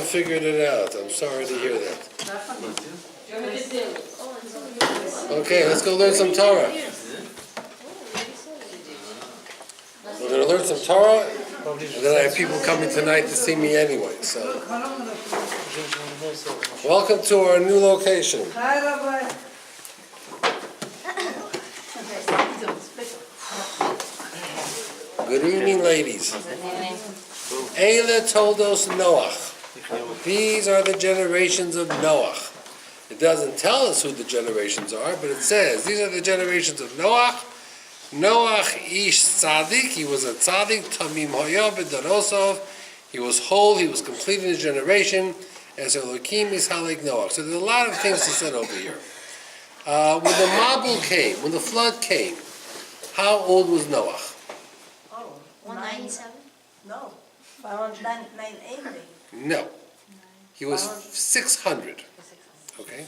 figured it out. I'm sorry to hear that. Okay, let's go learn some Torah. We're going to learn some Torah, and then I have people coming tonight to see me anyway. So, welcome to our new location. Hi, Rabbi. Good evening, ladies. Eila Toldos Noach. These are the generations of Noach. It doesn't tell us who the generations are, but it says these are the generations of Noach. Noach ish tzaddik. He was a tzaddik. Tamim hoya b'darosov. He was whole. He was complete in his generation. As Elokim is halek Noach. So there's a lot of things to say over here. When the Mabul came, when the flood came, how old was Noach? 197? No, 980. No. He was 600. Okay?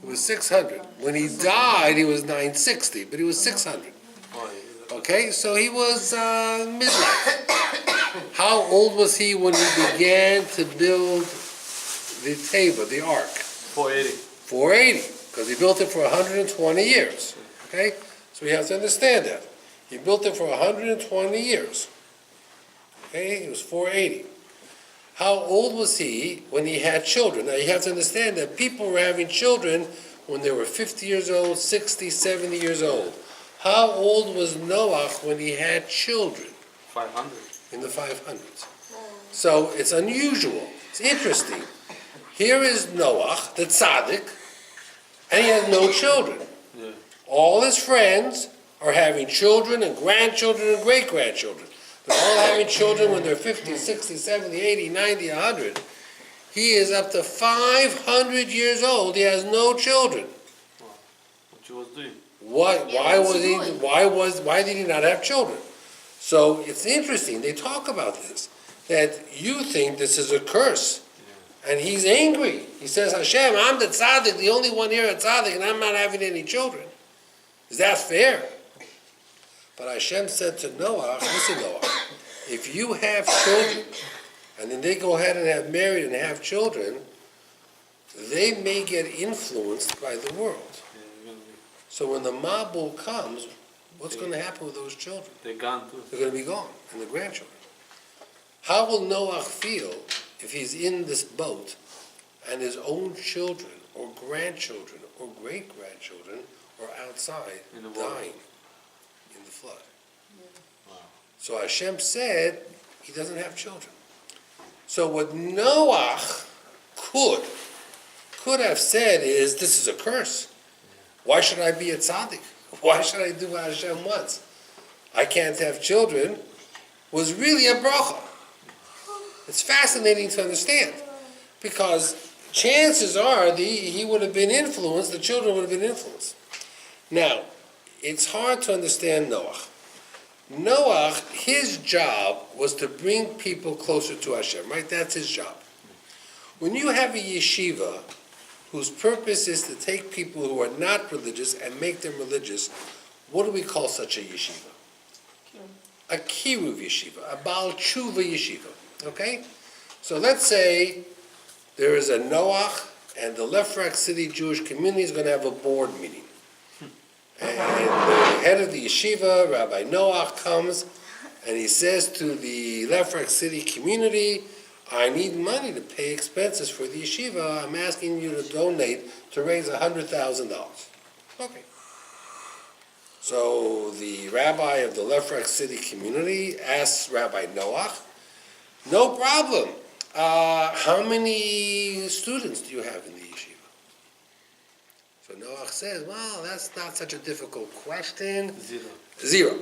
He was 600. When he died, he was 960, but he was 600. Okay? So he was midlife. How old was he when he began to build the teva, the ark? 480. 480, because he built it for 120 years. Okay? So we have to understand that. He built it for 120 years. Okay? It was 480. How old was he when he had children? Now you have to understand that people were having children when they were 50 years old, 60, 70 years old. How old was Noach when he had children? 500. In the 500s. So it's unusual. It's interesting. Here is Noach, the tzaddik, and he has no children. Yeah. All his friends are having children and grandchildren and great-grandchildren. They're all having children when they're 50, 60, 70, 80, 90, 100. He is up to 500 years old. He has no children. What you was doing? Why did he not have children? So it's interesting. They talk about this, that you think this is a curse. And he's angry. He says, Hashem, I'm the tzaddik, the only one here at tzaddik, and I'm not having any children. Is that fair? But Hashem said to Noach, listen, Noach, if you have children, and then they go ahead and have married and have children, they may get influenced by the world. So when the Mabul comes, what's going to happen with those children? They're gone too. They're going to be gone, and the grandchildren. How will Noach feel if he's in this boat and his own children or grandchildren or great-grandchildren are outside In the water. dying in the flood? Wow. So Hashem said he doesn't have children. So what Noach could have said is, this is a curse. Why should I be a tzaddik? Why should I do what Hashem wants? I can't have children. Was really a bracha. It's fascinating to understand, because chances are he would have been influenced, the children would have been influenced. Now, it's hard to understand Noach. Noach, his job was to bring people closer to Hashem, right? That's his job. When you have a yeshiva whose purpose is to take people who are not religious and make them religious, what do we call such a yeshiva? A kiruv yeshiva, a Baal Tshuva yeshiva. Okay? So let's say there is a Noach and the Ephraim City Jewish community is going to have a board meeting. And the head of the yeshiva, Rabbi Noach, comes and he says to the Ephraim City community, I need money to pay expenses for the yeshiva. I'm asking you to donate to raise $100,000. Okay. So the rabbi of the Ephraim City community asks Rabbi Noach, no problem. How many students do you have in the yeshiva? So Noach says, well, that's not such a difficult question. Zero.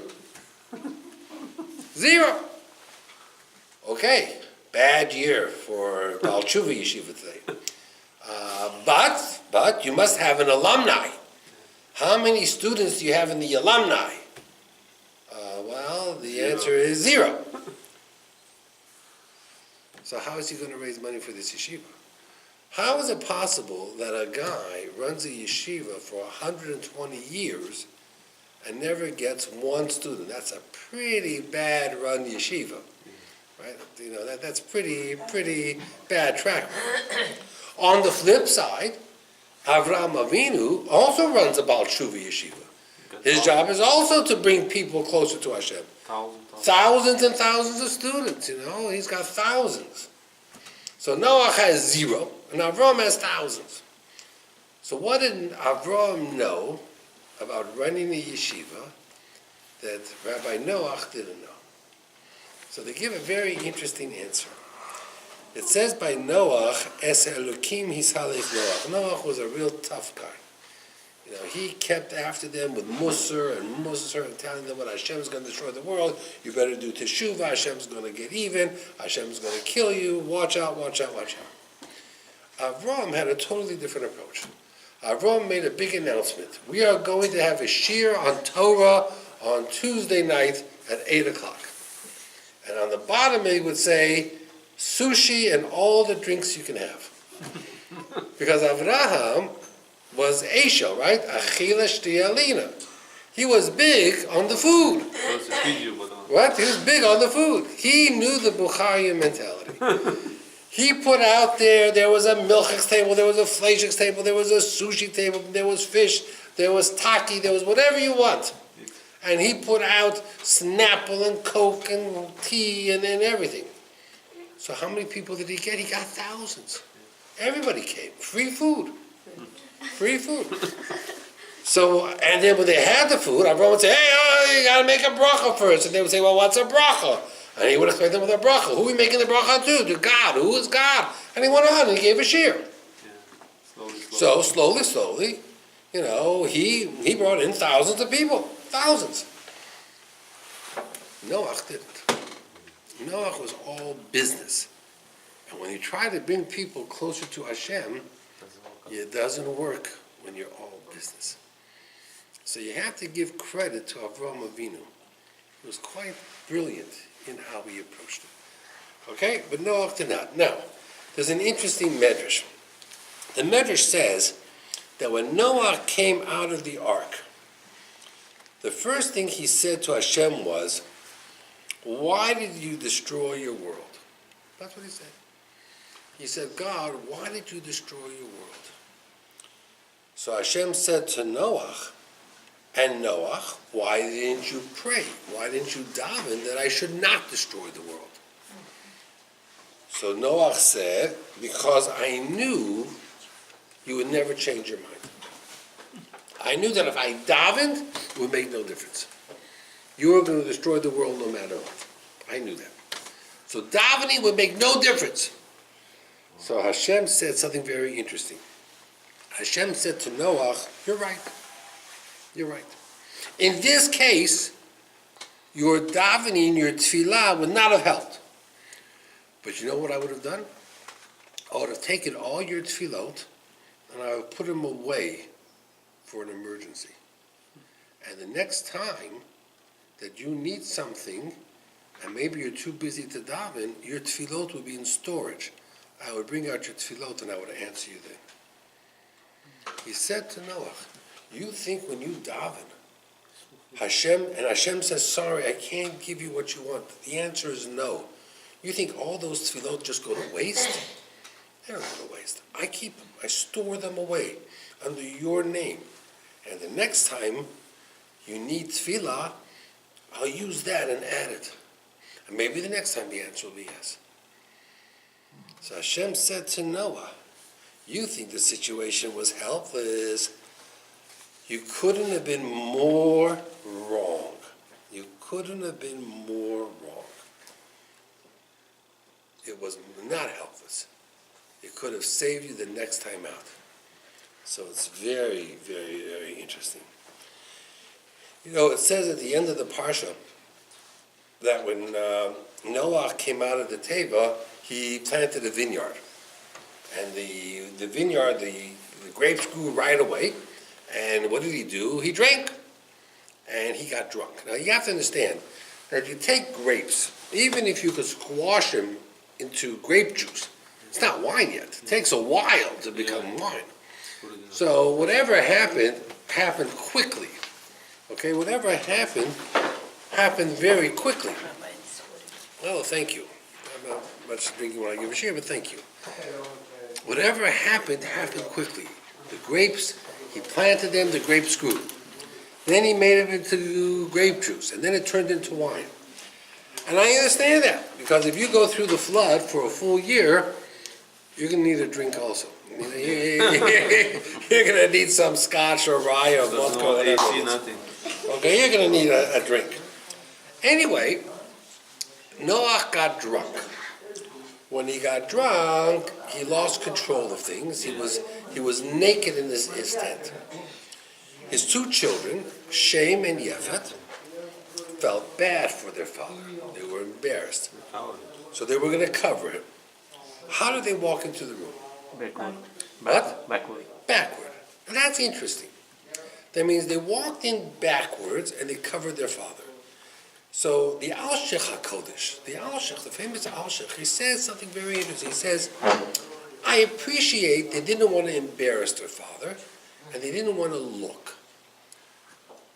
Zero. Okay, bad year for Baal Tshuva yeshiva today. But you must have an alumni. How many students do you have in the alumni? Well, the answer is zero. So how is he going to raise money for this yeshiva? How is it possible that a guy runs a yeshiva for 120 years and never gets one student? That's a pretty bad run yeshiva. right? You know, that's pretty bad track. On the flip side, Avraham Avinu also runs a Baal Tshuva yeshiva. His job is also to bring people closer to Hashem. Thousands and thousands of students, you know, he's got thousands. So Noach has 0, and Avraham has thousands. So what did Avraham know about running a yeshiva that Rabbi Noach didn't know? So they give a very interesting answer. It says by Noach, Es Elokim Hisalech Noach. Noach was a real tough guy. You know, he kept after them with Musar and telling them when Hashem's going to destroy the world, you better do teshuvah, Hashem's going to get even, Hashem's going to kill you, watch out, watch out, watch out. Avraham had a totally different approach. Avraham made a big announcement. We are going to have a shir on Torah on Tuesday night at 8 o'clock. And on the bottom he would say, sushi and all the drinks you can have. Because Avraham was Esho, right? Achila shtiya lina. He was big on the food. What? He was big on the food. He knew the Bukharian mentality. He put out there was a milchix table, there was a fleishix table, there was a sushi table, there was fish, there was taki, there was whatever you want. And he put out Snapple and Coke and tea and everything. So how many people did he get? He got thousands. Everybody came. Free food. Free food. So, and then when they had the food, everyone would say, hey, you gotta make a bracha first. And they would say, well, what's a bracha? And he would explain them with a bracha. Who are we making the bracha to? To God. Who is God? And he went on and he gave a shir. So slowly, you know, he brought in thousands of people. Thousands. Noach didn't. Noach was all business. And when you try to bring people closer to Hashem, it doesn't work when you're all business. So you have to give credit to Avraham Avinu. He was quite brilliant in how he approached it. Okay? But Noach did not. Now, there's an interesting medrash. The medrash says that when Noach came out of the ark, the first thing he said to Hashem was, why did you destroy your world? That's what he said. He said, God, why did you destroy your world? So Hashem said to Noach, and Noach, why didn't you pray? Why didn't you daven that I should not destroy the world? So Noach said, because I knew you would never change your mind. I knew that if I davened, it would make no difference. You were going to destroy the world no matter what. I knew that. So davening would make no difference. So Hashem said something very interesting. Hashem said to Noach, you're right. You're right. In this case, your davening, your tefillah would not have helped. But you know what I would have done? I would have taken all your tefillot and I would put them away for an emergency. And the next time that you need something, and maybe you're too busy to daven, your tefillot would be in storage. I would bring out your tefillot and I would answer you then. He said to Noach, you think when you daven, Hashem says, sorry, I can't give you what you want. The answer is no. You think all those tefillot just go to waste? They don't go to waste. I keep them. I store them away under your name. And the next time you need tefillah, I'll use that and add it. And maybe the next time the answer will be yes. So Hashem said to Noah, you think the situation was helpless. You couldn't have been more wrong. You couldn't have been more wrong. It was not helpless. It could have saved you the next time out. So it's very, very, very interesting. You know, it says at the end of the Parsha that when Noah came out of the Teva, he planted a vineyard. And the vineyard, the grapes grew right away. And what did he do? He drank. And he got drunk. Now you have to understand that if you take grapes, even if you could squash them into grape juice, it's not wine yet. It takes a while to become wine. So whatever happened quickly. Okay, whatever happened very quickly. Well, thank you. much drinking when I give a share, but thank you. Whatever happened quickly. The grapes, he planted them, the grapes grew. Then he made it into grape juice, and then it turned into wine. And I understand that, because if you go through the flood for a full year, you're going to need a drink also. You're going to need some scotch or rye or There's vodka no or whatever AC, it is. nothing. Okay, you're going to need a drink. Anyway, Noach got drunk. When he got drunk, he lost control of things. He was naked in his tent. His two children, Shem and Yefet, felt bad for their father. They were embarrassed. So they were going to cover him. How did they walk into the room? Backward. What? Backward. Backward. And that's interesting. That means they walked in backwards and they covered their father. So the Al-Sheikh HaKodesh, the famous Al-Sheikh, he says something very interesting. He says, I appreciate they didn't want to embarrass their father and they didn't want to look.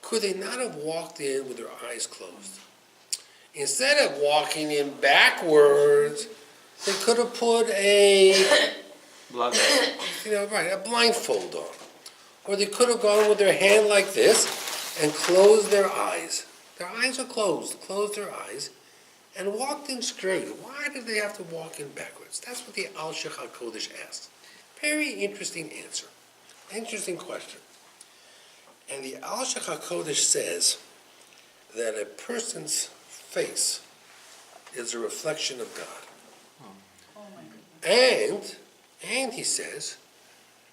Could they not have walked in with their eyes closed? Instead of walking in backwards, they could have put a blindfold on. Or they could have gone with their hand like this and closed their eyes. Their eyes are closed their eyes, and walked in straight. Why did they have to walk in backwards? That's what the Al-Sheikh HaKodesh asked. Very interesting answer. Interesting question. And the Al-Sheikh HaKodesh says that a person's face is a reflection of God. And he says,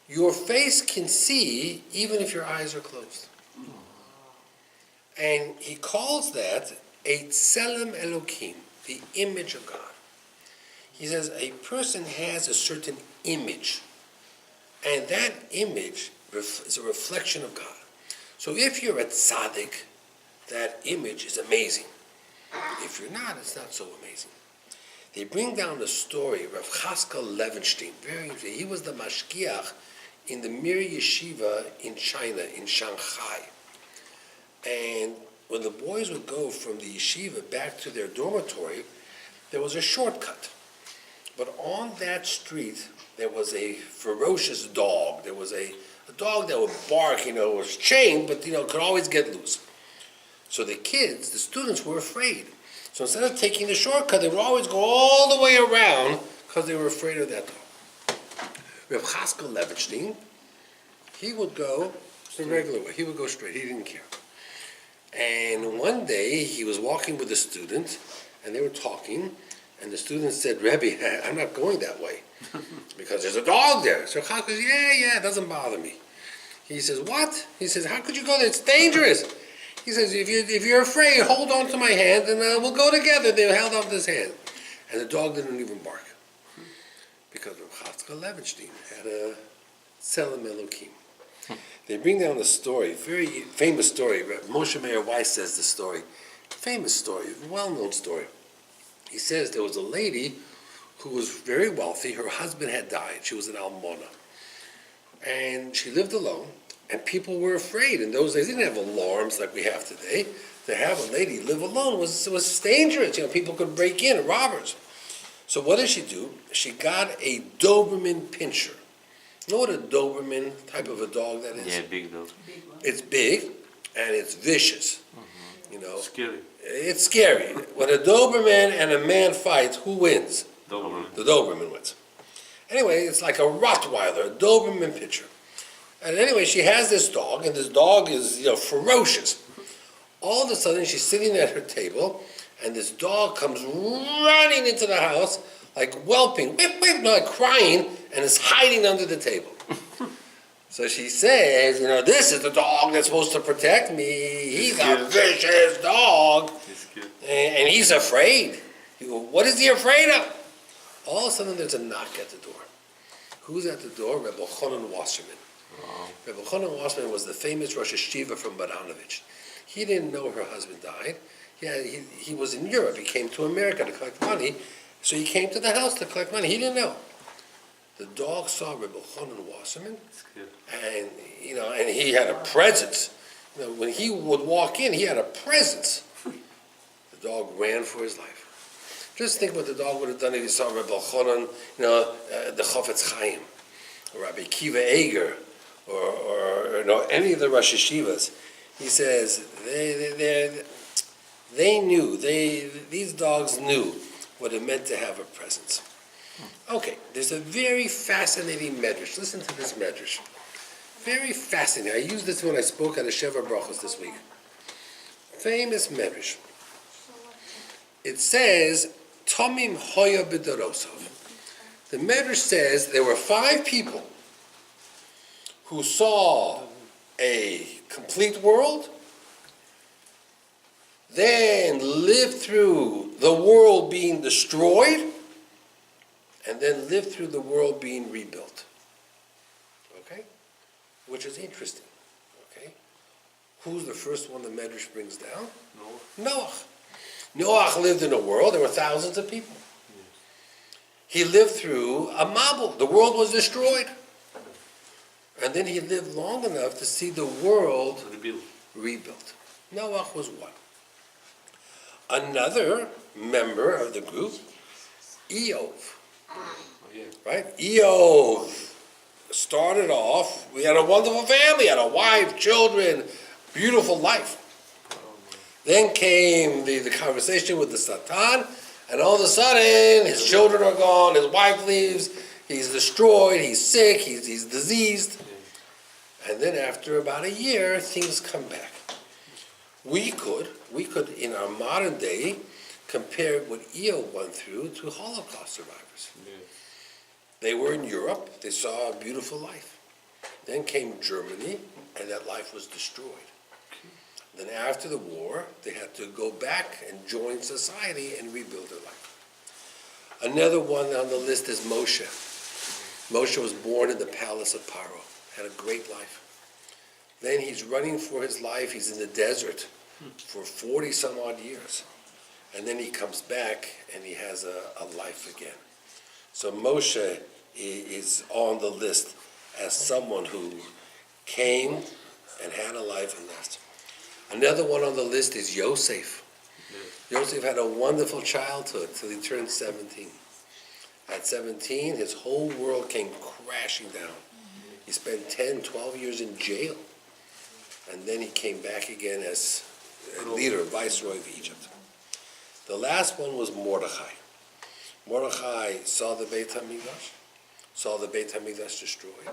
your face can see even if your eyes are closed. And he calls that a tselem Elokim, the image of God. He says a person has a certain image, and that image is a reflection of God. So if you're a tzaddik, that image is amazing. If you're not, it's not so amazing. They bring down the story of Rav Chaskel Levenstein. Very interesting. He was the mashgiach in the Mir Yeshiva in China, in Shanghai. And when the boys would go from the yeshiva back to their dormitory, there was a shortcut. But on that street, there was a ferocious dog. There was a dog that would bark, was chained, but, could always get loose. So the kids, the students, were afraid. So instead of taking the shortcut, they would always go all the way around because they were afraid of that dog. Rav Chaskel Levenstein, he would go the regular way. He would go straight. He didn't care. And one day, he was walking with a student, and they were talking, and the student said, Rabbi, I'm not going that way, because there's a dog there. So Chaskel says, yeah, it doesn't bother me. He says, what? He says, how could you go there? It's dangerous. He says, if you're afraid, hold on to my hand, and we'll go together. They held on to his hand. And the dog didn't even bark, because Rav Chaskel Levenstein had a tselem Elokim. They bring down a story, very famous story. Moshe Meir Weiss says the story. Famous story, well-known story. He says there was a lady who was very wealthy. Her husband had died. She was an almona. And she lived alone, and people were afraid. In those days, they didn't have alarms like we have today. To have a lady live alone was dangerous. People could break in, robbers. So what did she do? She got a Doberman pinscher. You know what a Doberman type of a dog that is? Yeah, big dog. It's big and it's vicious. Scary. It's scary. When a Doberman and a man fight, who wins? Doberman. The Doberman wins. Anyway, it's like a Rottweiler, a Doberman pinscher. And anyway, she has this dog, and this dog is ferocious. All of a sudden, she's sitting at her table, and this dog comes running into the house, like whelping, whip, whip, like crying, and is hiding under the table. So she says, this is the dog that's supposed to protect me. He's a vicious dog. And he's afraid. What is he afraid of? All of a sudden, there's a knock at the door. Who's at the door? Rebbe Chonon Wasserman. Rebbe Chonon Wasserman was the famous Rosh Hashiva from Baranovich. He didn't know her husband died. He was in Europe. He came to America to collect money. So he came to the house to collect money. He didn't know. The dog saw Rebbe Chonon Wasserman, and and he had a presence. When he would walk in, he had a presence. The dog ran for his life. Just think what the dog would have done if he saw Rabbi Elchanan, the Chofetz Chaim, or Rabbi Kiva Eger, or any of the Rosh Yeshivas. He says they knew, these dogs knew what it meant to have a presence. Okay, there's a very fascinating medrash. Listen to this medrash. Very fascinating. I used this when I spoke at a Sheva Brachos this week. Famous medrash. It says, Tomim Hoya B'Dorosov. The medrash says there were 5 people who saw a complete world, then lived through the world being destroyed, and then lived through the world being rebuilt. Okay? Which is interesting. Okay? Who's the first one the Medrash brings down? Noach. Noach lived in a world, there were thousands of people. He lived through a Mabul. The world was destroyed. And then he lived long enough to see the world rebuilt. Noach was one. Another member of the group, Eov. Right? Eov started off, we had a wonderful family, had a wife, children, beautiful life. Then came the conversation with the Satan, and all of a sudden, his children are gone, his wife leaves, he's destroyed, he's sick, he's diseased. And then after about a year, things come back. We could, in our modern day, compare what Eov went through to Holocaust survivors. They were in Europe, they saw a beautiful life. Then came Germany, and that life was destroyed. Then after the war, they had to go back and join society and rebuild their life. Another one on the list is Moshe. Moshe was born in the palace of Paro, had a great life. Then he's running for his life, he's in the desert for 40 some odd years. And then he comes back and he has a life again. So Moshe is on the list as someone who came and had a life and left. Another one on the list is Yosef. Yosef had a wonderful childhood till he turned 17. At 17, his whole world came crashing down. He spent 10, 12 years in jail. And then he came back again as a leader, viceroy of Egypt. The last one was Mordechai. Mordechai saw the Beit HaMikdash, saw the Beit HaMikdash destroyed,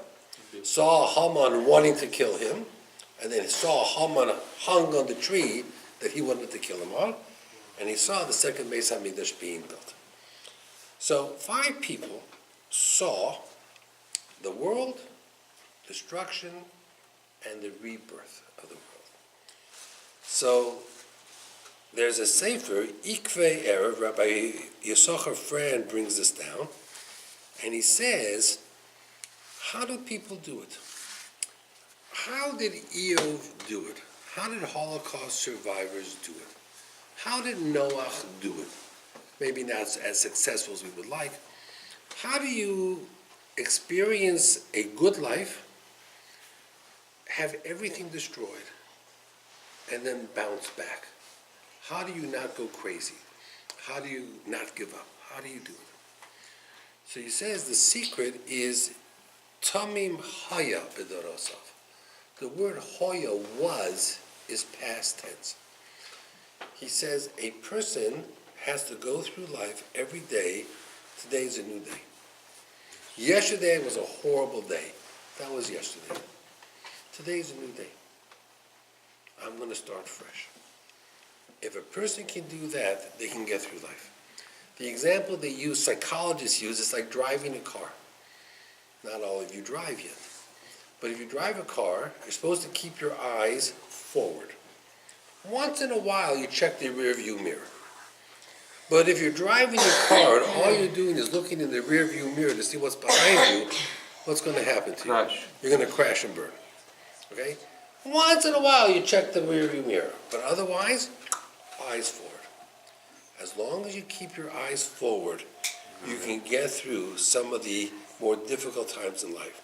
saw Haman wanting to kill him, and then he saw Haman hung on the tree that he wanted to kill him on, and he saw the second Beit HaMikdash being built. So 5 people saw the world, destruction, and the rebirth of the world. So there's a sefer, Ikvei Erev, Rabbi Yisachar Fran brings this down, and he says, how do people do it? How did Eov do it? How did Holocaust survivors do it? How did Noach do it? Maybe not as successful as we would like. How do you experience a good life, have everything destroyed, and then bounce back? How do you not go crazy? How do you not give up? How do you do it? So he says the secret is Tamim Haya B'Dorosov. The word Hoya is past tense. He says a person has to go through life every day. Today's a new day. Yesterday was a horrible day. That was yesterday. Today's a new day. I'm going to start fresh. If a person can do that, they can get through life. The example they use, psychologists use, is like driving a car. Not all of you drive yet. But if you drive a car, you're supposed to keep your eyes forward. Once in a while, you check the rear view mirror. But if you're driving your car and all you're doing is looking in the rear view mirror to see what's behind you, what's going to happen to you? Crash. You're going to crash and burn. Okay? Once in a while, you check the rear view mirror. But otherwise, eyes forward. As long as you keep your eyes forward, you can get through some of the more difficult times in life.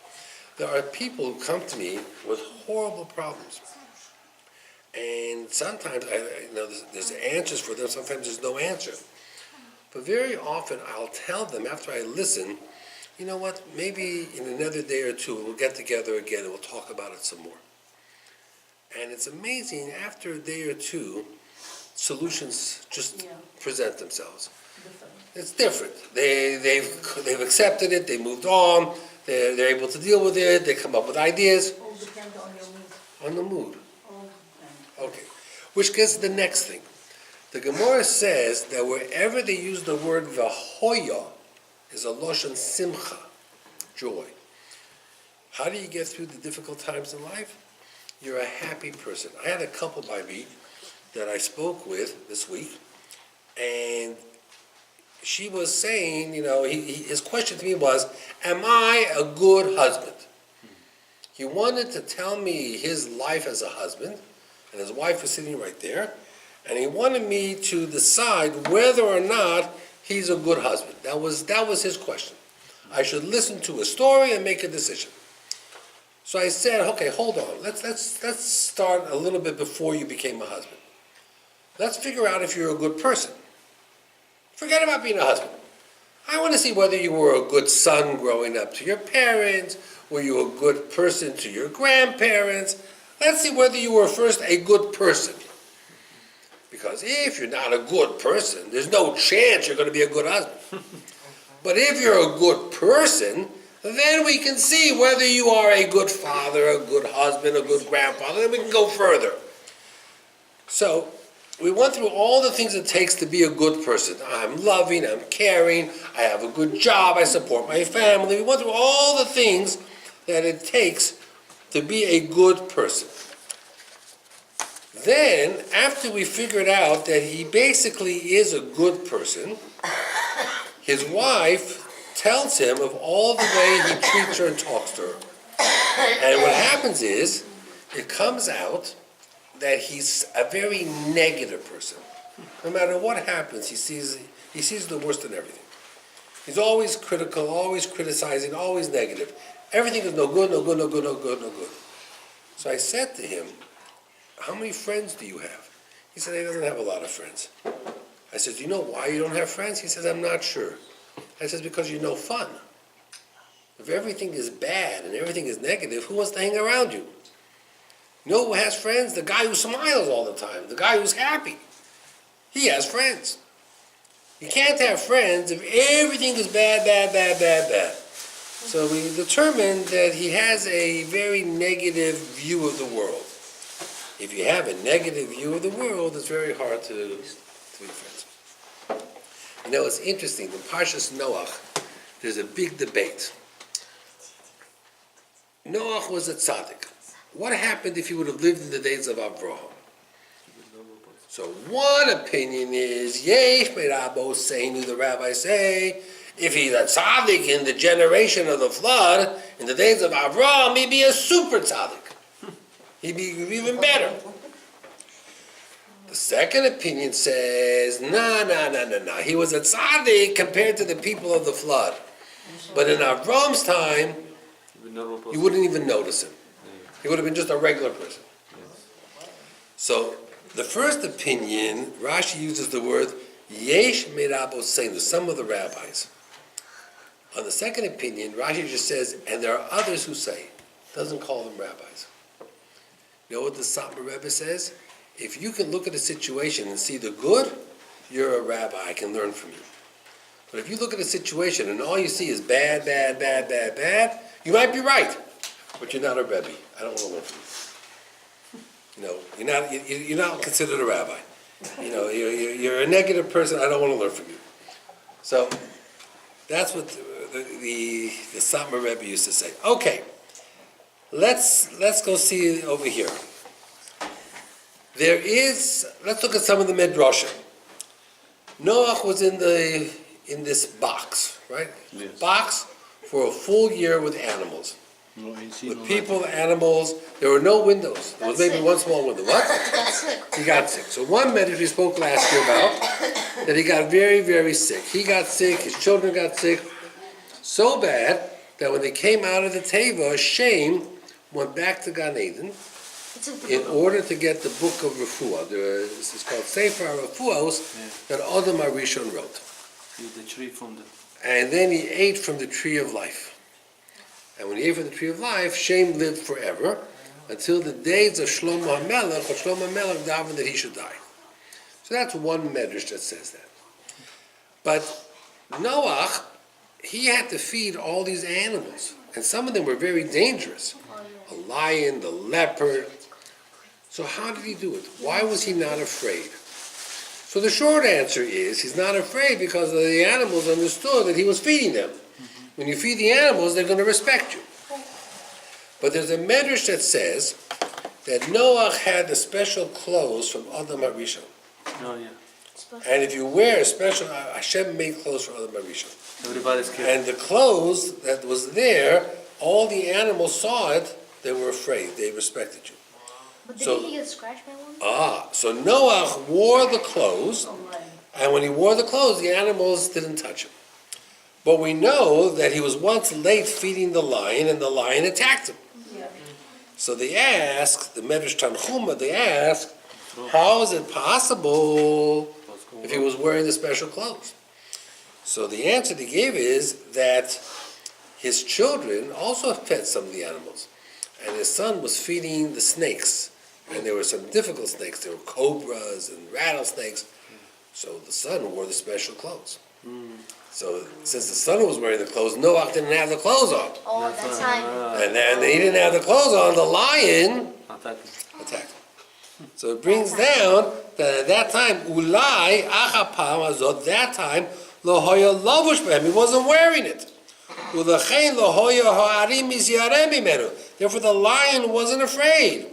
There are people who come to me with horrible problems. And sometimes there's answers for them, sometimes there's no answer. But very often I'll tell them after I listen, you know what, maybe in another day or two we'll get together again and we'll talk about it some more. And it's amazing, after a day or two, solutions just present themselves. It's different. They've accepted it, they moved on, they're able to deal with it, they come up with ideas. All depends on your mood. On the mood. All depends. Okay. Which gets to the next thing. The Gemara says that wherever they use the word v'hoya is a lashon simcha, joy. How do you get through the difficult times in life? You're a happy person. I had a couple by me that I spoke with this week, and she was saying, his question to me was, am I a good husband? He wanted to tell me his life as a husband, and his wife was sitting right there, and he wanted me to decide whether or not he's a good husband. That was his question. I should listen to a story and make a decision. So I said, okay, hold on. Let's start a little bit before you became a husband. Let's figure out if you're a good person. Forget about being a husband. I want to see whether you were a good son growing up to your parents, were you a good person to your grandparents. Let's see whether you were first a good person. Because if you're not a good person, there's no chance you're going to be a good husband. But if you're a good person, then we can see whether you are a good father, a good husband, a good grandfather, then we can go further. So, we went through all the things it takes to be a good person. I'm loving, I'm caring, I have a good job, I support my family. We went through all the things that it takes to be a good person. Then, after we figured out that he basically is a good person, his wife tells him of all the way he treats her and talks to her. And what happens is, it comes out that he's a very negative person. No matter what happens, he sees the worst in everything. He's always critical, always criticizing, always negative. Everything is no good, no good, no good, no good, no good. So I said to him, how many friends do you have? He said he doesn't have a lot of friends. I said, do you know why you don't have friends? He says, I'm not sure. I said, because you're no fun. If everything is bad and everything is negative, who wants to hang around you? You know who has friends? The guy who smiles all the time, the guy who's happy. He has friends. You can't have friends if everything is bad, bad, bad, bad, bad. So we determined that he has a very negative view of the world. If you have a negative view of the world, it's very hard to be friends. It's interesting. In Parshas Noach, there's a big debate. Noach was a tzaddik. What happened if he would have lived in the days of Avraham? So one opinion is, Yesh Merabo Seinu, the rabbis say, if he's a tzaddik in the generation of the flood, in the days of Avraham, he'd be a super tzaddik. He'd be even better. The second opinion says, no. He was a tzaddik compared to the people of the flood. But in Avram's time, you wouldn't even notice him. He would have been just a regular person. So, the first opinion, Rashi uses the word Yesh Merabosenu, some of the rabbis. On the second opinion, Rashi just says, and there are others who say, doesn't call them rabbis. You know what the Satmar Rebbe says? If you can look at a situation and see the good, you're a rabbi, I can learn from you. But if you look at a situation and all you see is bad, bad, bad, bad, bad, you might be right, but you're not a Rebbe. I don't want to learn from you. You're not considered a rabbi. You're a negative person, I don't want to learn from you. So, that's what the Satmar Rebbe used to say. Okay, let's go see over here. Let's look at some of the Midrashim. Noach was in this box, right? Yes. Box for a full year with animals. With people, animals. There were no windows. There was maybe one small window. What? He got sick. So one Midrash we spoke last year about, that he got very, very sick. He got sick, his children got sick. So bad that when they came out of the Teva, Shem went back to Gan Eden in order to get the book of Refuah. This is called Sefer Refuahos that Adam HaRishon wrote. Eat the tree from the. And then he ate from the tree of life. And when he ate from the tree of life, Shem lived forever until the days of Shlomo HaMelech, or Shlomo HaMelech davened that he should die. So that's one medrash that says that. But Noach, he had to feed all these animals, and some of them were very dangerous. A lion, the leopard. So how did he do it? Why was he not afraid? So the short answer is, he's not afraid because the animals understood that he was feeding them. When you feed the animals, they're going to respect you. But there's a medrash that says that Noach had the special clothes from Adam HaRishon. Oh yeah. And if you wear a special, Hashem made clothes for Adam HaRishon. Everybody's scared. And the clothes that was there, all the animals saw it, they were afraid, they respected you. But So- didn't he get scratched by one? So Noach wore the clothes, Oh, right. and when he wore the clothes, the animals didn't touch him. But we know that he was once late feeding the lion, and the lion attacked him. Yeah. So they asked, the Medrash Tanchuma, they asked, how is it possible What's going if he on? was wearing the special clothes? So the answer they gave is that his children also fed some of the animals. And his son was feeding the snakes. And there were some difficult snakes. There were cobras and rattlesnakes. So the son wore the special clothes. So since the son was wearing the clothes, Noach didn't have the clothes on. Oh, that's time. And then he didn't have the clothes on, the lion Attack. attacked him. So it brings down that at that time, Ulai achapam azot, that time, lo hoya lavush b'hem, he wasn't wearing it. Ulechein lo hoya ha'arim mizyarem imenu. Therefore the lion wasn't afraid.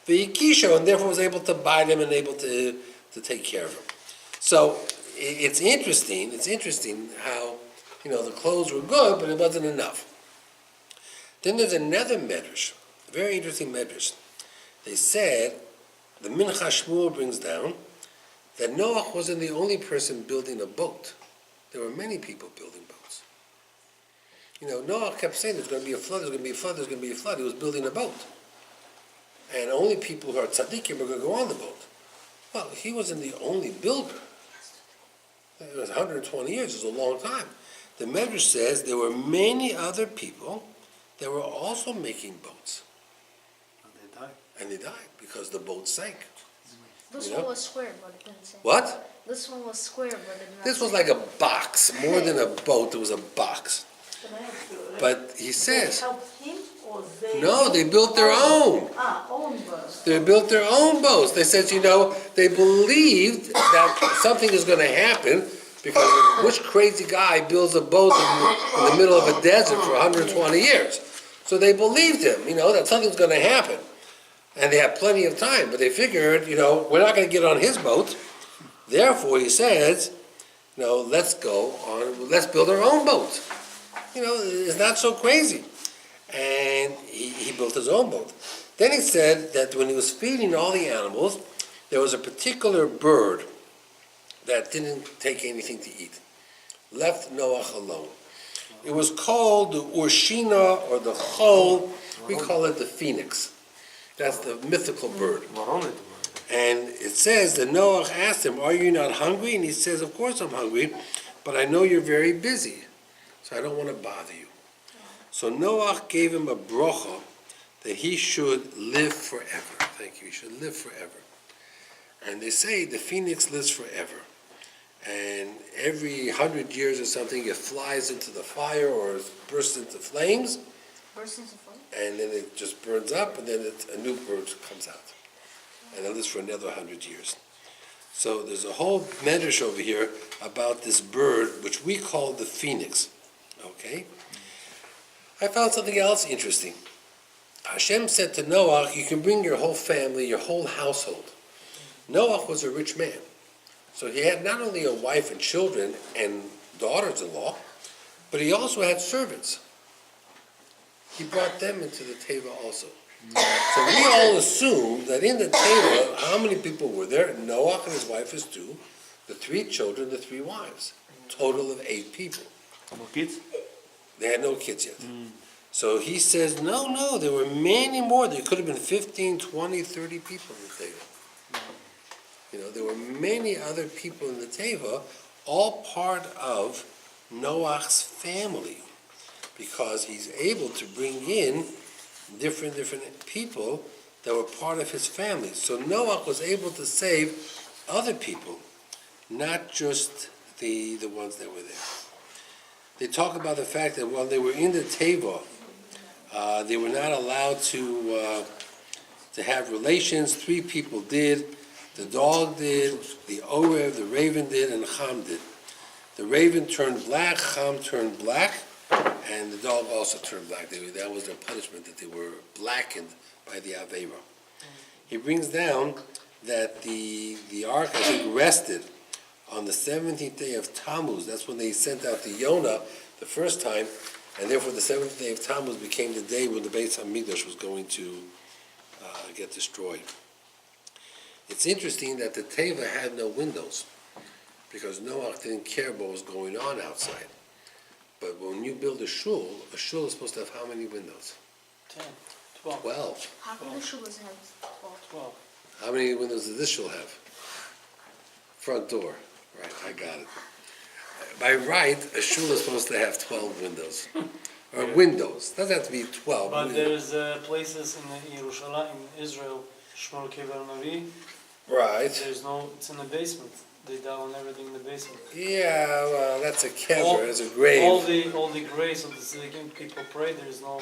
V'yikisho, and therefore was able to bite him and able to take care of him. So it's interesting how, the clothes were good, but it wasn't enough. Then there's another medrash, a very interesting medrash. They said, the Mincha Shmuel brings down, that Noach wasn't the only person building a boat. There were many people building boats. Noach kept saying there's going to be a flood, there's going to be a flood, there's going to be a flood. He was building a boat. And only people who are tzaddikim are going to go on the boat. Well, he wasn't the only builder. It was 120 years, it was a long time. The Medrash says there were many other people that were also making boats. And they die. And they died because the boat sank. This You one know? was square, but it didn't say. What? This one was square, but it did not This was say. like a box, more than a boat, it was a box. Can I ask you, But he says, They helped him or they? no, they built their own. Own boat. They built their own boats. They said, they believed that something is going to happen because which crazy guy builds a boat in the middle of a desert for 120 years? So they believed him, that something's going to happen. And they had plenty of time, but they figured, we're not going to get on his boat. Therefore, he says, let's build our own boat. It's not so crazy. And he built his own boat. Then he said that when he was feeding all the animals, there was a particular bird that didn't take anything to eat, left Noach alone. It was called the Urshina or the Chol. We call it the phoenix. That's the mythical bird. Varonet. And it says that Noach asked him, are you not hungry? And he says, of course I'm hungry, but I know you're very busy, so I don't want to bother you. So Noach gave him a brocha that he should live forever. Thank you. He should live forever. And they say the phoenix lives forever. And every 100 years or something, it flies into the fire or bursts into flames, Burst into flame? and then it just burns up, and then a new bird comes out. And it lives for another 100 years. So there's a whole medrash over here about this bird, which we call the phoenix. Okay? I found something else interesting. Hashem said to Noach, you can bring your whole family, your whole household. Noach was a rich man. So he had not only a wife and children and daughters-in-law, but he also had servants. He brought them into the teva also. So we all assume that in the teva, how many people were there? Noach and his wife is 2, the 3 children, the 3 wives. Total of 8 people. No kids? They had no kids yet. So he says, no, there were many more. There could have been 15, 20, 30 people in the teva. There were many other people in the teva, all part of Noach's family, because he's able to bring in different people that were part of his family. So Noach was able to save other people, not just the ones that were there. They talk about the fact that while they were in the Teva, they were not allowed to have relations. 3 people did. The dog did, the Orev, the raven did, and Cham did. The raven turned black, Cham turned black, and the dog also turned black. That was their punishment, that they were blackened by the Aveira. He brings down that the ark, I think, rested on the 17th day of Tammuz. That's when they sent out the Yonah the first time, and therefore the 17th day of Tammuz became the day when the Beit HaMikdash was going to get destroyed. It's interesting that the Teva had no windows, because Noach didn't care what was going on outside. But when you build a shul is supposed to have how many windows? 10, 12. 12. How come the shulas have 12? 12. How many windows does this shul have? Front door. Right, I got it. By right, a shul is supposed to have 12 windows. Or windows. Doesn't have to be 12. But there's places in Yerushalayim, in Israel, Shmor Kever Navi. Right. There's no, it's in the basement. They down everything in the basement. Yeah, well, that's a kever, it's a grave. All the graves of the Tzadikim people pray. There's no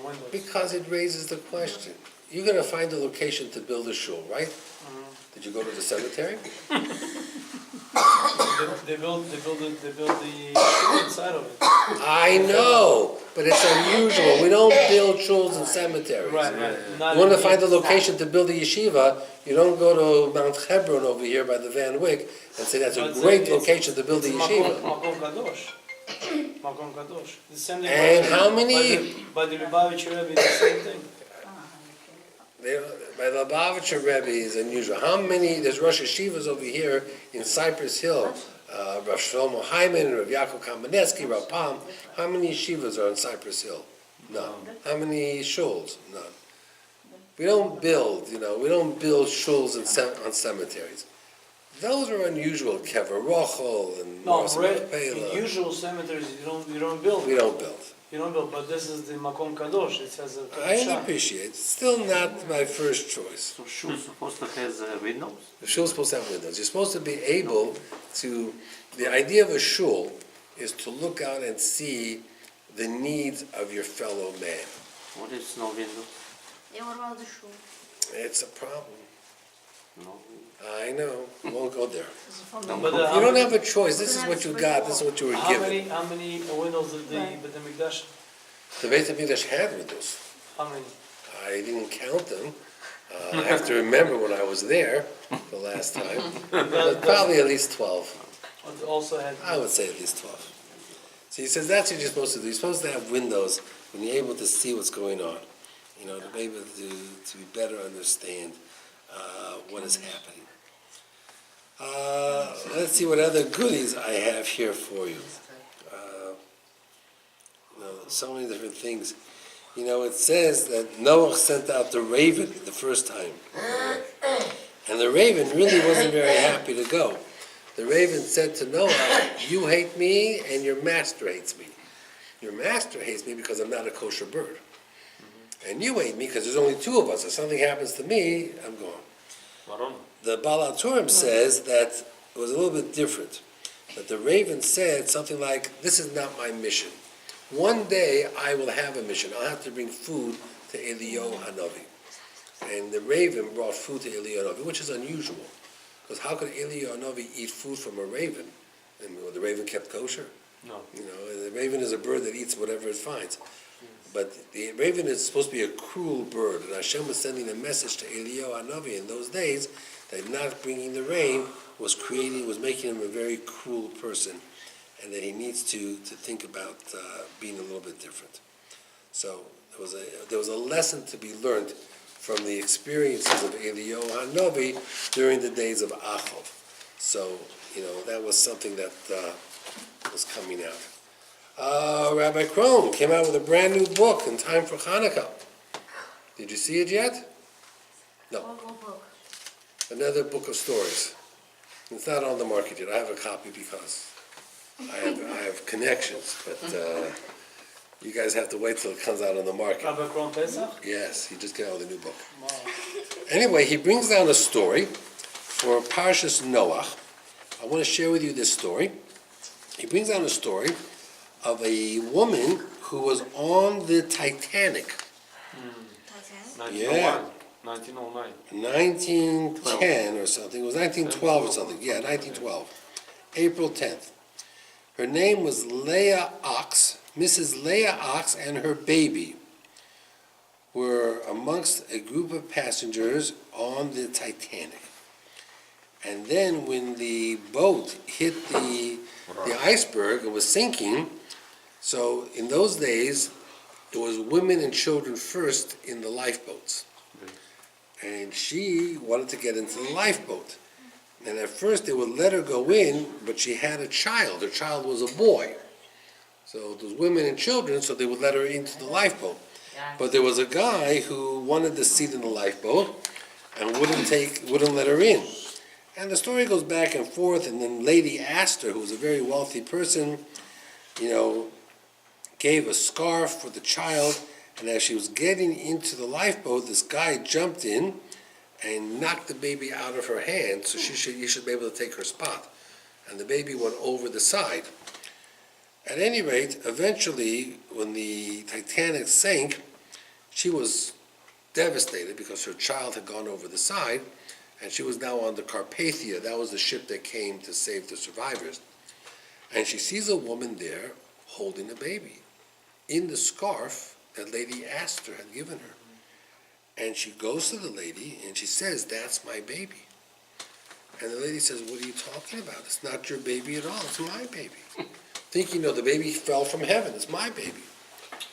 windows. Because it raises the question. You're going to find a location to build a shul, right? Mhm. Did you go to the cemetery? They build the shul inside of it. I know, but it's unusual. We don't build shuls in cemeteries. Right. You want to find a location to build a yeshiva, you don't go to Mount Hebron over here by the Van Wyck and say that's a great location to build a yeshiva. Makom Kadosh. Makom Kadosh. The same thing. And how many? By the Lubavitcher Rebbe, the same thing. By the Lubavitcher Rebbe is unusual. How many? There's Rosh Yeshivas over here in Cypress Hill. Rav Shlomo Hyman, Rav Yaakov Kamenetsky, Rav Palm. How many yeshivas are in Cypress Hill? None. How many shuls? None. We don't build, we don't build shuls on cemeteries. Those are unusual. Kever Rochel and No, Mos in Machpelah. usual cemeteries you don't build. We don't build. You don't build, but this is the Makom Kadosh. It has a I Kedusha. appreciate it. Still not my first choice. So shoes supposed to have windows? The shul's supposed to have windows. You're supposed to be able to, the idea of a shul is to look out and see the needs of your fellow man. What is no windows? Yeah, what about the shul? It's a problem. No. I know. Won't go there. But You don't have a choice. This is what you got. This is what you were how given. many windows did the Beit HaMikdash? The Beit HaMikdash had windows. How many? I didn't count them. I have to remember when I was there the last time. But probably at least 12. It also had. I would say at least 12. So he says that's what you're supposed to do. You're supposed to have windows when you're able to see what's going on. To be able to better understand what is happening. Let's see what other goodies I have here for you. So many different things. It says that Noach sent out the raven the first time. And the raven really wasn't very happy to go. The raven said to Noach, you hate me and your master hates me. Your master hates me because I'm not a kosher bird. And you hate me because there's only 2 of us. If something happens to me, I'm gone. The Baal HaTurim says that it was a little bit different. That the raven said something like, this is not my mission. One day I will have a mission. I'll have to bring food to Eliyahu Hanavi. And the raven brought food to Eliyahu Hanavi, which is unusual. Because how could Eliyahu Hanavi eat food from a raven? And the raven kept kosher? No. The raven is a bird that eats whatever it finds. But the raven is supposed to be a cruel bird. And Hashem was sending a message to Eliyahu Hanavi in those days that not bringing the rain was making him a very cruel person. And that he needs to think about being a little bit different. So there was a lesson to be learned from the experiences of Eliyahu Hanavi during the days of Achov. So, that was something that was coming out. Rabbi Krohn came out with a brand new book in time for Hanukkah. Did you see it yet? No. What book? Another book of stories. It's not on the market yet. I have a copy because I have connections, but you guys have to wait till it comes out on the market. Rabbi Kron Pesach? Yes, he just came out with a new book. Wow. Anyway, he brings down a story for Parshas Noach. I want to share with you this story. He brings down a story of a woman who was on the Titanic, Yeah. 1909. 1910 or something. It was 1912 or something. Yeah, 1912. April 10th. Her name was Leah Ox. Mrs. Leah Ox and her baby were amongst a group of passengers on the Titanic. And then when the boat hit the iceberg, it was sinking. So in those days, it was women and children first in the lifeboats. And she wanted to get into the lifeboat. And at first they would let her go in, but she had a child. Her child was a boy. So there was women and children, so they would let her into the lifeboat. But there was a guy who wanted the seat in the lifeboat and wouldn't let her in. And the story goes back and forth, and then Lady Astor, who was a very wealthy person, gave a scarf for the child, and as she was getting into the lifeboat, this guy jumped in and knocked the baby out of her hand, so you should be able to take her spot. And the baby went over the side. At any rate, eventually, when the Titanic sank, she was devastated because her child had gone over the side, and she was now on the Carpathia. That was the ship that came to save the survivors. And she sees a woman there holding a baby in the scarf that Lady Astor had given her. And she goes to the lady and she says, "That's my baby." And the lady says, "What are you talking about? It's not your baby at all. It's my baby." Thinking, the baby fell from heaven. It's my baby.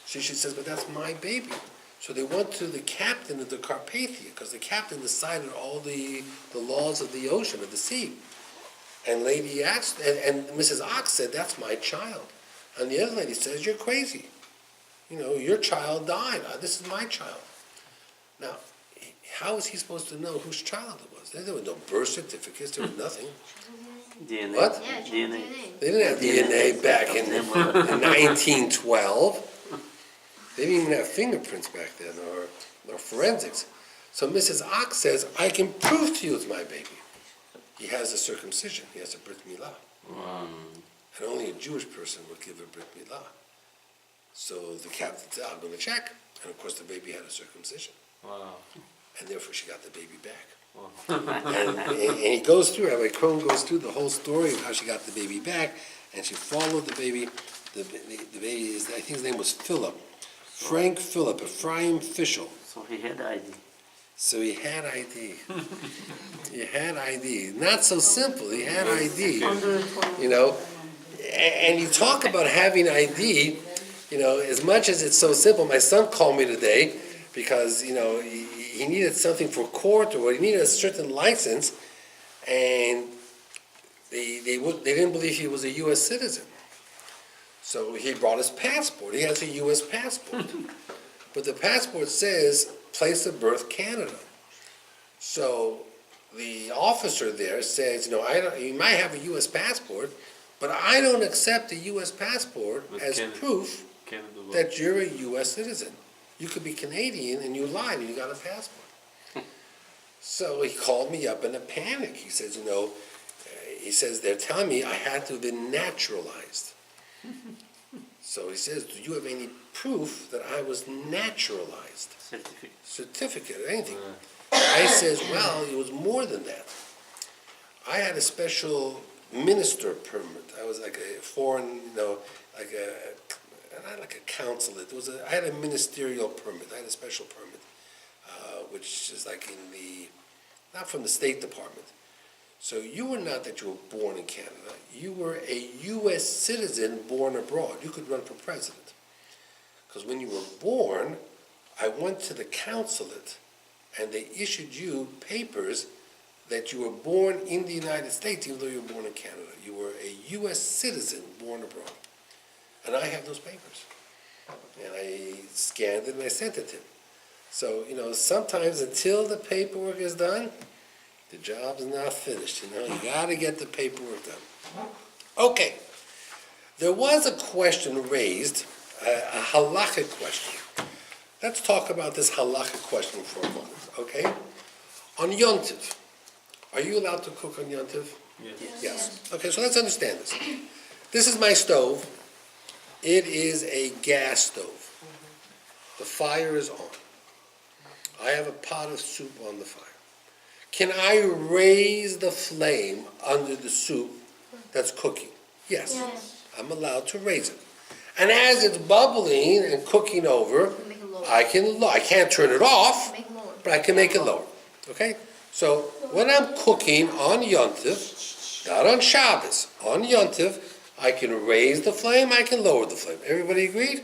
She says, "But that's my baby." So they went to the captain of the Carpathia, because the captain decided all the laws of the ocean, of the sea. And Lady asked, and Mrs. Ox said, "That's my child." And the other lady says, "You're crazy. Your child died. This is my child." Now, how is he supposed to know whose child it was? There were no birth certificates. There was nothing. DNA. What? Yeah, DNA. They didn't have DNA back in 1912. They didn't even have fingerprints back then, or forensics. So Mrs. Ox says, "I can prove to you it's my baby." He has a circumcision. He has a brit milah. And only a Jewish person would give a brit milah. So the captain said, "I'm going to check." And of course the baby had a circumcision. Wow. And therefore she got the baby back. Wow. And he goes through, Rabbi Krohn goes through the whole story of how she got the baby back, and she followed the baby. The baby, I think his name was Philip. Frank Philip, Ephraim Fischel. So he had ID. So he had ID. He had ID. Not so simple. He had ID. And you talk about having ID, as much as it's so simple. My son called me today because, he needed something for court, or he needed a certain license, and they didn't believe he was a U.S. citizen. So he brought his passport. He has a U.S. passport. But the passport says place of birth Canada. So the officer there says, you might have a U.S. passport, but I don't accept a U.S. passport With as Canada. proof Canada. that you're a U.S. citizen. You could be Canadian and you lied and you got a passport. So he called me up in a panic. He says, they're telling me I had to have been naturalized. So he says, "Do you have any proof that I was naturalized? Certificate or anything?" I says, "Well, it was more than that. I had a special minister permit. I was like a foreign, not like a consulate. I had a ministerial permit. I had a special permit, which is like not from the State Department. So you were not that you were born in Canada. You were a U.S. citizen born abroad. You could run for president. Because when you were born, I went to the consulate, and they issued you papers that you were born in the United States, even though you were born in Canada. You were a U.S. citizen born abroad. And I have those papers. And I scanned it and I sent it to him. So, sometimes until the paperwork is done, The job's not finished, you gotta get the paperwork done. Okay, there was a question raised, a halachic question. Let's talk about this halachic question for a moment, okay? On Yom Tov, are you allowed to cook on Yom Tov? Yes. Okay, so let's understand this. This is my stove. It is a gas stove. The fire is on. I have a pot of soup on the fire. Can I raise the flame under the soup that's cooking? Yes. I'm allowed to raise it. And as it's bubbling and cooking over, Make it lower. I can't turn it off, Make it lower. but I can make it lower. Okay? So when I'm cooking on Yom Tov, not on Shabbos, on Yom Tov, I can raise the flame, I can lower the flame. Everybody agreed?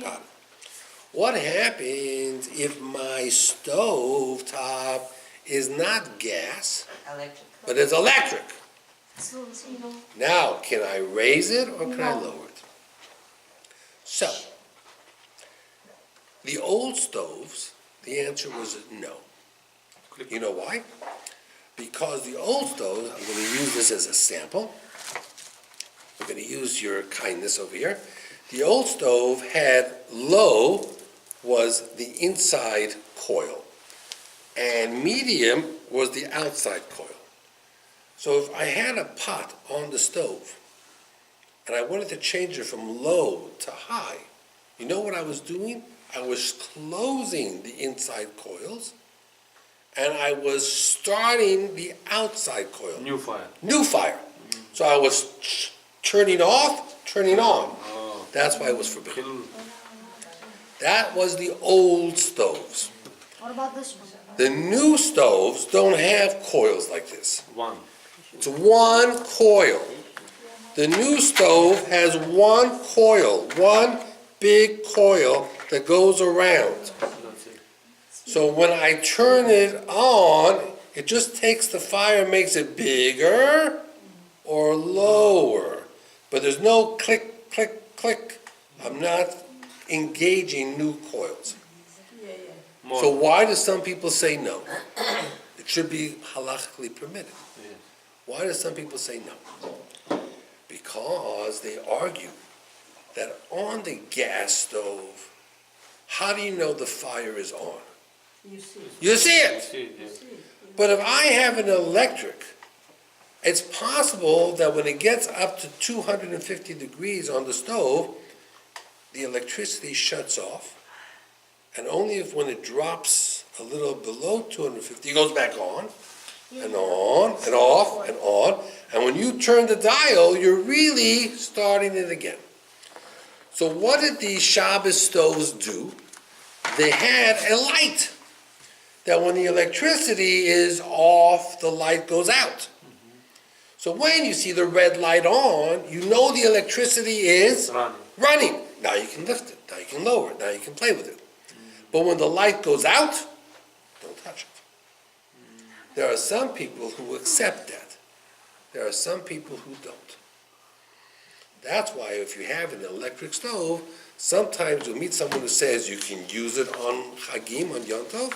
Got it. What happens if my stove top is not gas, but it's electric? So, Now, can I raise it or can I lower it? So, the old stoves, the answer was no. You know why? Because the old stoves, I'm going to use this as a sample. I'm going to use your kindness over here. The old stove had low was the inside coil, and medium was the outside coil. So if I had a pot on the stove, and I wanted to change it from low to high, you know what I was doing? I was closing the inside coils, and I was starting the outside coil. New fire. New fire. So I was turning off, turning on. That's why it was forbidden. That was the old stoves. what about this one? The new stoves don't have coils like this. One. It's one coil. The new stove has one coil, one big coil that goes around. That's it. So when I turn it on, it just takes the fire and makes it bigger or lower. But there's no click, click, click. I'm not engaging new coils. More. So why do some people say no? It should be halachically permitted. Yes. Why do some people say no? Because they argue that on the gas stove, how do you know the fire is on? You see. You see it! See it, yes. But if I have an electric, it's possible that when it gets up to 250 degrees on the stove, the electricity shuts off, and only if when it drops a little below 250, it goes back on, and on, and off, and on, and when you turn the dial, you're really starting it again. So what did these Shabbos stoves do? They had a light, that when the electricity is off, the light goes out. So when you see the red light on, you know the electricity is Running. running. Now you can lift it, now you can lower it, now you can play with it. But when the light goes out, don't touch it. There are some people who accept that. There are some people who don't. That's why if you have an electric stove, sometimes you'll meet someone who says you can use it on Chagim, on Yom Tov,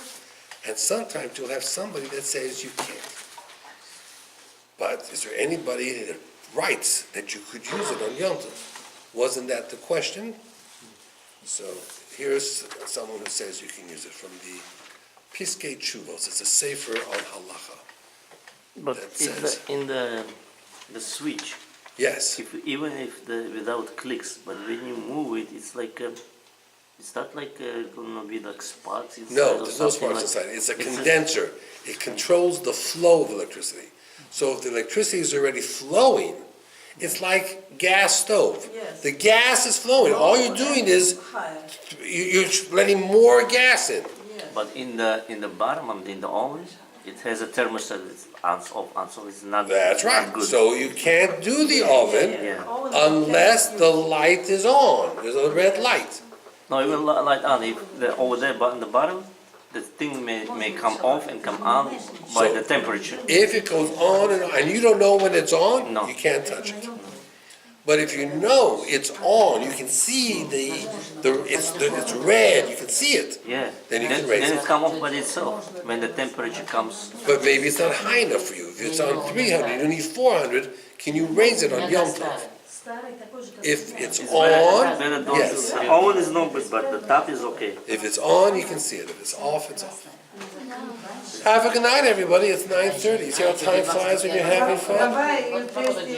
and sometimes you'll have somebody that says you can't. But is there anybody that writes that you could use it on Yom Tov? Wasn't that the question? So here's someone who says you can use it from the Piskei Tshuvos. It's a sefer on halacha. But That if says- in the switch, Yes. even if without clicks, but when you move it, it's like it's not like gonna be like sparks inside. No, or there's no something sparks like- inside. It's a It's a- condenser. It controls the flow of electricity. So if the electricity is already flowing, it's like gas stove. Yes. The gas is flowing. All you're doing is Higher. you're letting more gas in. Yes. But in the bottom and in the oven, it has a thermostat. It's on, so it's not. That's not right. good. So you can't do the oven Yeah. unless the light is on. There's a red light. No, even light on. If over there, but in the bottom, the thing may come off and come on by So- the temperature. If it goes on and you don't know when it's on, No. you can't touch it. But if you know it's on, you can see it's red, you can see it. Yeah. Then you can raise then it. it comes off by itself when the temperature comes. But maybe it's not high enough for you. If it's on 300, you need 400, can you raise it on Yom Tov? If it's on, Better don't- yes. The on is no good, but the top is okay. If it's on, you can see it. If it's off, it's off. Have a good night, everybody. It's 9:30. See how time flies when you're having fun? Rabbi, you tasted